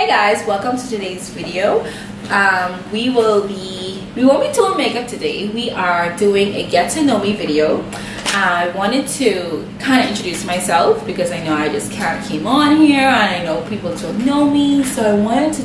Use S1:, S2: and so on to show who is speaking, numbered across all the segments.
S1: Hey guys, welcome to today's video. We won't be doing makeup today. We are doing a get to know me video. I wanted to kind of introduce myself because I know I just kind of came on here and I know people don't know me, so I wanted to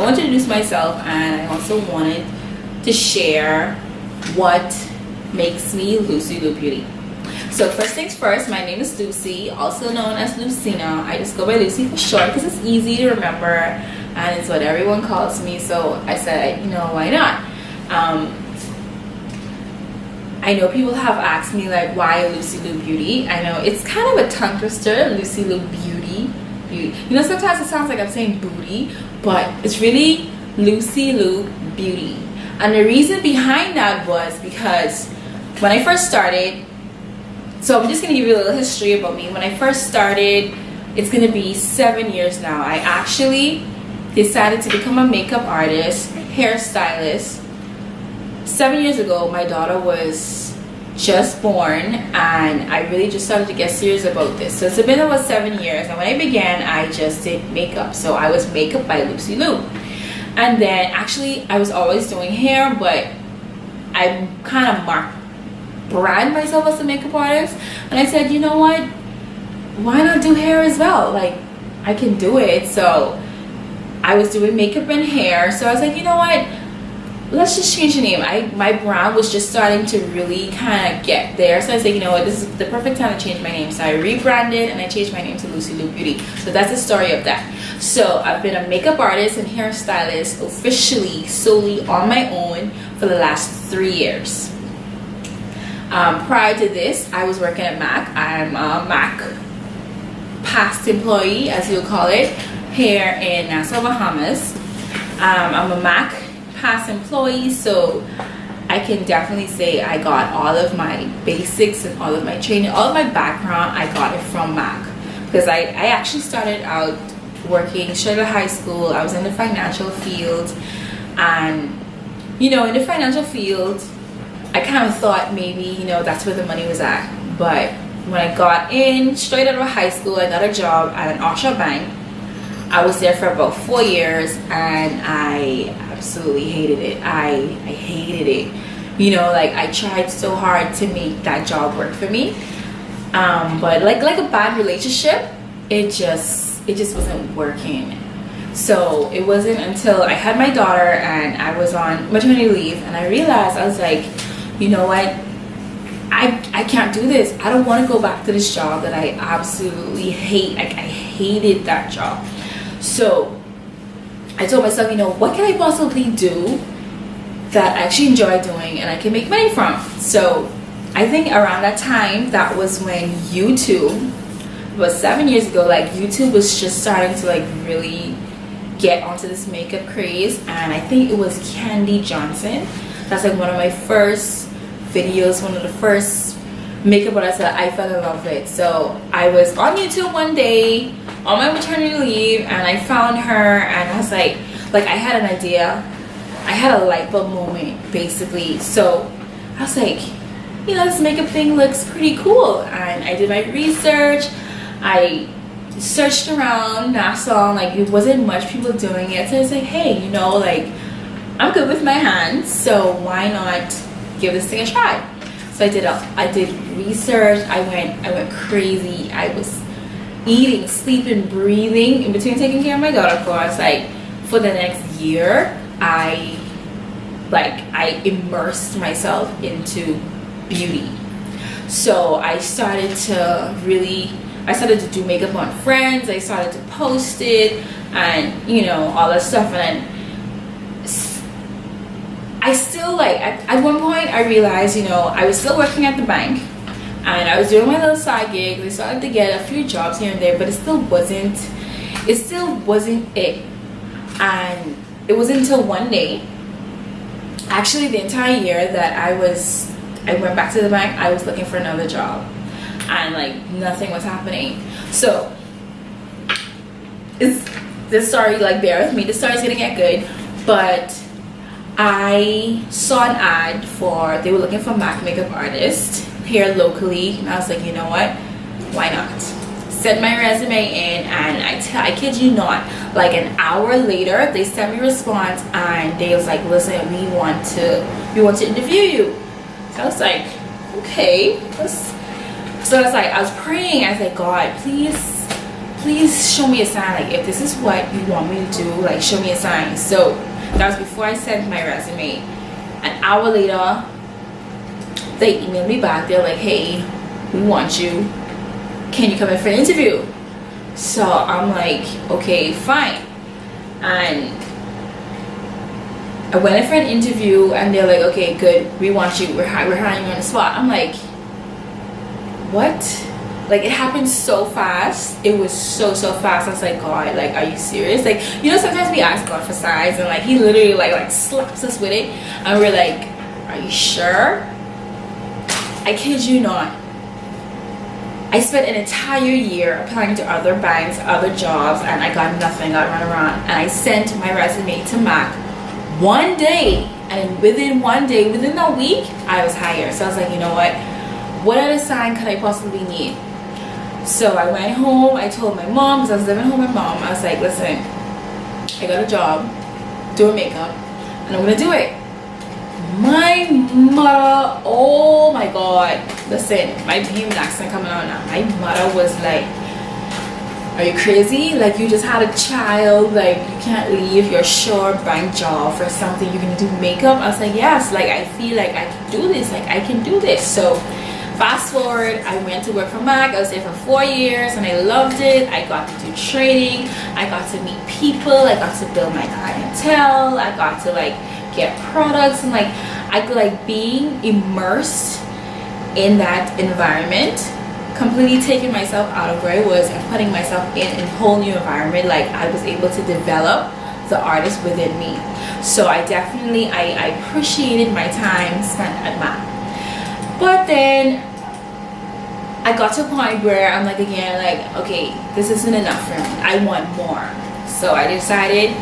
S1: introduce myself, and I also wanted to share what makes me Lucylu Beauty. So first things first, my name is Lucy, also known as Lucina. I just go by Lucy for short because it's easy to remember and it's what everyone calls me, so I said, you know, why not? I know people have asked me like, why Lucylu Beauty? I know it's kind of a tongue twister, Lucylu Beauty. You know, sometimes it sounds like I'm saying booty, but it's really Lucylu Beauty. And the reason behind that was because when I first started, so I'm just going to give you a little history about me. When I first started, it's going to be 7 years now. I actually decided to become a makeup artist, hairstylist. 7 years ago, my daughter was just born, and I really just started to get serious about this. So it's been about 7 years, and when I began, I just did makeup. So I was Makeup by Lucylu. And then actually, I was always doing hair, but I kind of brand myself as a makeup artist, and I said, you know what, why not do hair as well? Like, I can do it. So I was doing makeup and hair, so I was like, you know what, let's just change the name. My brand was just starting to really kind of get there, so I said, you know what, this is the perfect time to change my name. So I rebranded and I changed my name to Lucylu Beauty. So that's the story of that. So I've been a makeup artist and hairstylist officially solely on my own for the last 3 years. Prior to this, I was working at MAC. I'm a MAC past employee, as you'll call it, here in Nassau, Bahamas. I'm a MAC past employee, so I can definitely say I got all of my basics and all of my training, all of my background, I got it from MAC. Because I actually started out working straight out of high school. I was in the financial field, and you know, in the financial field, I kind of thought maybe, you know, that's where the money was at. But when I got in straight out of high school, I got a job at an offshore bank. I was there for about 4 years, and I absolutely hated it. I hated it. You know, like, I tried so hard to make that job work for me. But like a bad relationship, it just wasn't working. So it wasn't until I had my daughter and I was on maternity leave, and I realized, I was like, you know what, I can't do this. I don't want to go back to this job that I absolutely hate. Like, I hated that job. So I told myself, you know, what can I possibly do that I actually enjoy doing and I can make money from? So I think around that time, that was when YouTube, about 7 years ago, like, YouTube was just starting to like really get onto this makeup craze. And I think it was Candy Johnson. That's like one of my first videos, one of the first makeup artists that I fell in love with. So I was on YouTube one day on my maternity leave, and I found her, and I was like I had an idea. I had a light bulb moment, basically. So I was like, you know, this makeup thing looks pretty cool. And I did my research. I searched around Nassau, like, it wasn't much people doing it. So I was like, hey, you know, like, I'm good with my hands, so why not give this thing a try? So I did research. I went crazy. I was eating, sleeping, breathing in between taking care of my daughter. For the next year, I immersed myself into beauty. So I started to do makeup on friends. I started to post it, and you know, all that stuff. And I still, like, at one point I realized, you know, I was still working at the bank and I was doing my little side gigs. I started to get a few jobs here and there, but it still wasn't it. And it wasn't until one day, actually the entire year, that I went back to the bank. I was looking for another job, and like, nothing was happening. So this story, like, bear with me, the story's gonna get good. But I saw an ad they were looking for MAC makeup artists here locally, and I was like, you know what, why not? sent my resume in, and I kid you not, like an hour later they sent me a response and they was like, listen, we want to interview you. So I was like, okay, so I was like, I was praying, I was like, God, please show me a sign, like if this is what you want me to do, like show me a sign. So that was before I sent my resume. An hour later they emailed me back, they're like, hey, we want you, can you come in for an interview? So I'm like, okay, fine. And I went in for an interview and they're like, okay, good, we want you, we're hiring you on the spot. I'm like, what? Like, it happened so fast. It was so fast. I was like, God, like, are you serious? Like, you know, sometimes we ask God for signs and like he literally like slaps us with it and we're like, are you sure? I kid you not, I spent an entire year applying to other banks, other jobs, and I got nothing. I ran around and I sent my resume to Mac one day, and within one day, within a week, I was hired. So I was like, you know what other sign could I possibly need? So I went home, I told my mom, because I was living home with my mom, I was like, listen, I got a job doing makeup and I'm gonna do it. My mother, oh my God, listen, my Bahamian accent coming out now. My mother was like, are you crazy? Like, you just had a child, like you can't leave your sure bank job for something, you're gonna do makeup? I was like, yes, like I feel like I can do this, like I can do this. So fast forward, I went to work for MAC. I was there for 4 years and I loved it. I got to do training, I got to meet people, I got to build my clientele, I got to like get products, and like I could like being immersed in that environment, completely taking myself out of where I was and putting myself in a whole new environment. Like, I was able to develop the artist within me. So I definitely I appreciated my time spent at MAC. But then I got to a point where I'm like, again, like, okay, this isn't enough for me, I want more. So I decided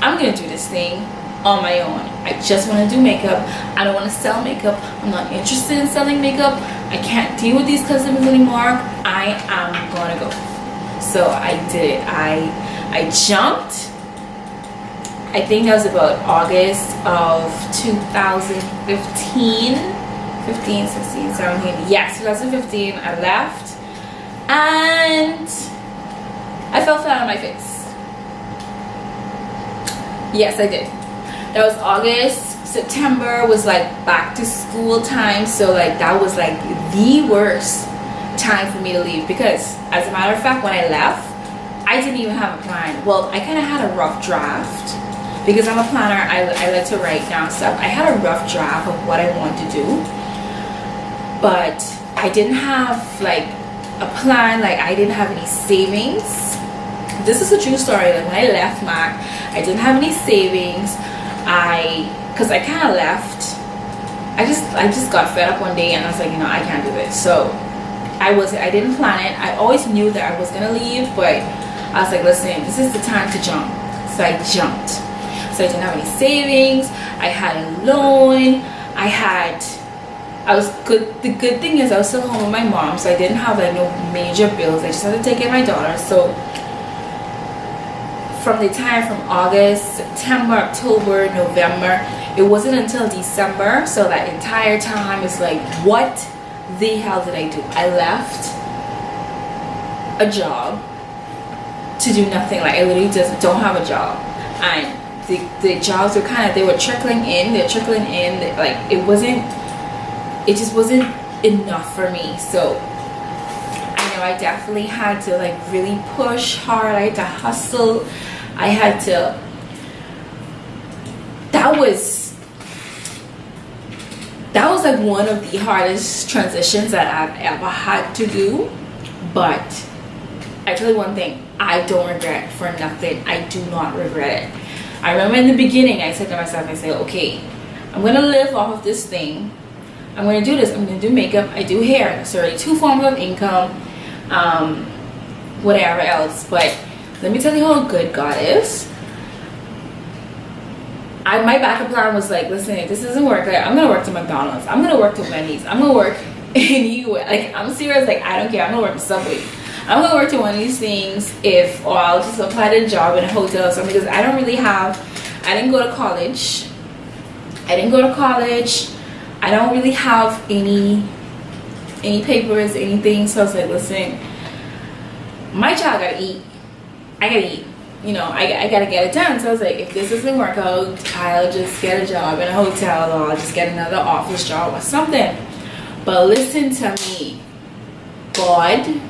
S1: I'm gonna do this thing on my own. I just want to do makeup. I don't want to sell makeup. I'm not interested in selling makeup. I can't deal with these customers anymore. I am gonna go. So I did it. I jumped. I think that was about August of 2015, 15, 16, 17. Yes, 2015. I left and I fell flat on my face. Yes, I did. That was August. September was like back to school time, so like that was like the worst time for me to leave, because as a matter of fact, when I left, I didn't even have a plan. Well, I kind of had a rough draft, because I'm a planner. I like to write down stuff. I had a rough draft of what I want to do, but I didn't have like a plan. Like, I didn't have any savings. This is a true story. Like, when I left MAC, I didn't have any savings. Because I kind of left, I just got fed up one day and I was like, you know, I can't do this. So I didn't plan it. I always knew that I was gonna leave, but I was like, listen, this is the time to jump. So I jumped. So I didn't have any savings. I had a loan. The good thing is I was still home with my mom, so I didn't have like no major bills. I just had to take care of my daughter. So from the time from August, September, October, November, it wasn't until December. So that entire time is like, what the hell did I do? I left a job to do nothing. Like, I literally just don't have a job, and the jobs were they were trickling in. Like, it just wasn't enough for me. So I know I definitely had to like really push hard. I had to hustle. I had to, that was like one of the hardest transitions that I've ever had to do. But I tell you one thing, I don't regret for nothing. I do not regret it. I remember in the beginning, I said to myself, I said, okay, I'm gonna live off of this thing. I'm gonna do this. I'm gonna do makeup. I do hair. So already 2 forms of income, whatever else. But let me tell you how good God is. My backup plan was like, listen, if this doesn't work, I'm gonna work to McDonald's. I'm gonna work to Wendy's. I'm gonna work anywhere. Like, I'm serious. Like, I don't care. I'm gonna work to Subway. I'm gonna work to one of these things, if, or I'll just apply to a job in a hotel or something, because I don't really have, I didn't go to college. I don't really have any papers, anything. So I was like, listen, my child gotta eat. I gotta eat. You know, I gotta get it done. So I was like, if this doesn't work out, I'll just get a job in a hotel, or I'll just get another office job or something. But listen to me, God,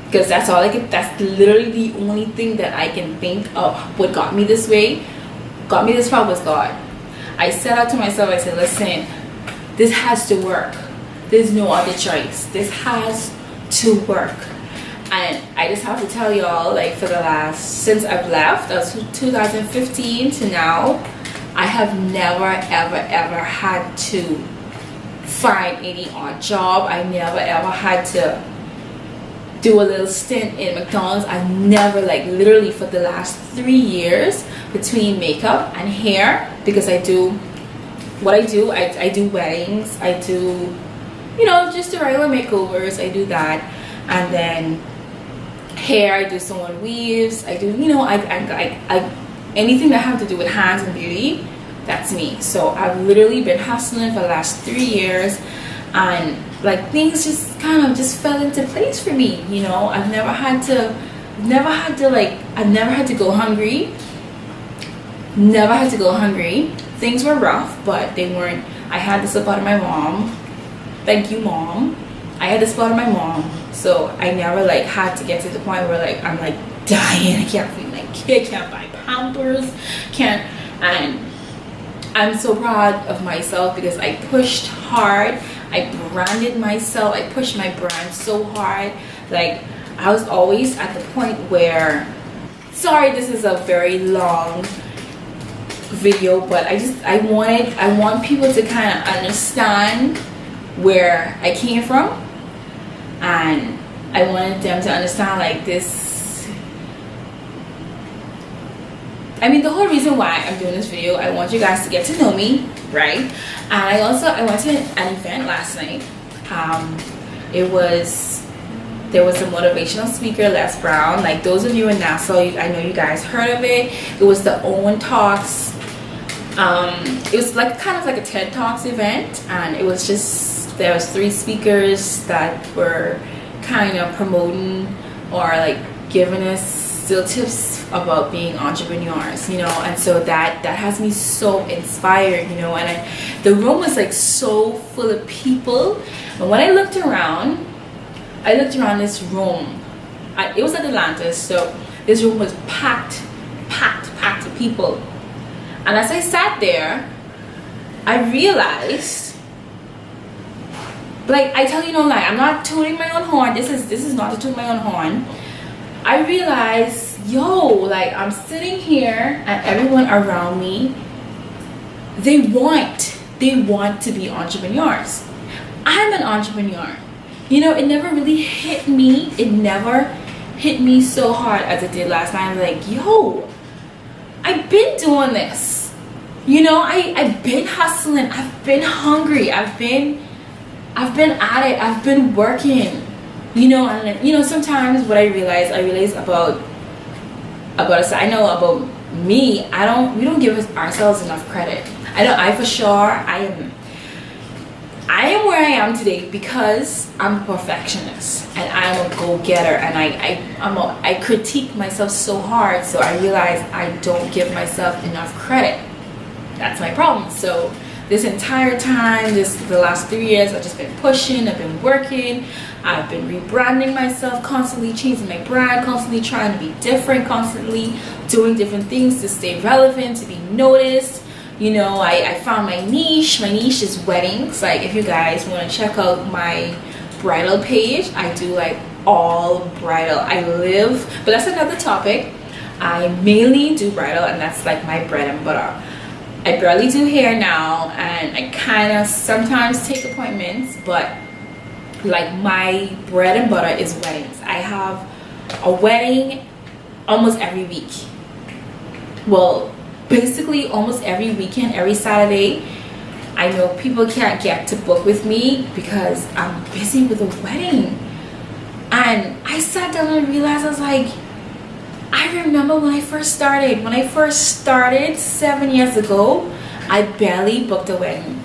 S1: because that's all I can, that's literally the only thing that I can think of what got me this way, got me this far, was God. I set out to myself, I said, listen, this has to work. There's no other choice. This has to work. And I just have to tell y'all, like, for the last, since I've left, that's 2015 to now, I have never ever had to find any odd job. I never ever had to do a little stint in McDonald's. I've never, like, literally for the last 3 years, between makeup and hair, because I do what I do, I do weddings, I do, you know, just the regular makeovers, I do that. And then hair, I do someone weaves, I do, you know, I anything that have to do with hands and beauty, that's me. So I've literally been hustling for the last 3 years, and like things just kind of just fell into place for me. You know, I've never had to go hungry. Never had to go hungry. Things were rough, but they weren't. I had the support of my mom. Thank you, Mom. I had the support of my mom, so I never like had to get to the point where like I'm like dying. I can't feed my kid, can't buy Pampers, can't. And I'm so proud of myself because I pushed hard. I branded myself. I pushed my brand so hard. Like, I was always at the point where, sorry, this is a very long video, but I want people to kind of understand where I came from, and I wanted them to understand, like, this. I mean, the whole reason why I'm doing this video, I want you guys to get to know me, right? And I went to an event last night. There was a motivational speaker, Les Brown. Like, those of you in Nassau, I know you guys heard of it. It was the Owen Talks. It was like kind of like a TED Talks event, and it was just, there was 3 speakers that were kind of promoting or like giving us still tips about being entrepreneurs, you know. And so that has me so inspired, you know. And the room was like so full of people, and when I looked around this room, it was at Atlantis, so this room was packed with people. And as I sat there, I realized, like, I tell you no lie, I'm not tooting my own horn. This is not to toot my own horn. I realized, yo, like, I'm sitting here and everyone around me, they want to be entrepreneurs. I'm an entrepreneur. You know, it never really hit me. It never hit me so hard as it did last night. I'm like, yo, I've been doing this. You know, I've been hustling. I've been hungry. I've been at it. I've been working. You know, and you know, sometimes what I realize about us, I know about me, we don't give ourselves enough credit. I for sure, I am where I am today because I'm a perfectionist and I'm a go-getter, and I critique myself so hard, so I realize I don't give myself enough credit. That's my problem. So this entire time, the last 3 years, I've just been pushing, I've been working, I've been rebranding myself, constantly changing my brand, constantly trying to be different, constantly doing different things to stay relevant, to be noticed. You know, I found my niche. My niche is weddings. Like, if you guys want to check out my bridal page, I do like all bridal. But that's another topic. I mainly do bridal, and that's like my bread and butter. I barely do hair now, and I kind of sometimes take appointments, but like my bread and butter is weddings. I have a wedding almost every week. Well, basically almost every weekend, every Saturday. I know people can't get to book with me because I'm busy with a wedding. And And I sat down and realized, I was like, I remember when I first started 7 years ago, I barely booked a wedding.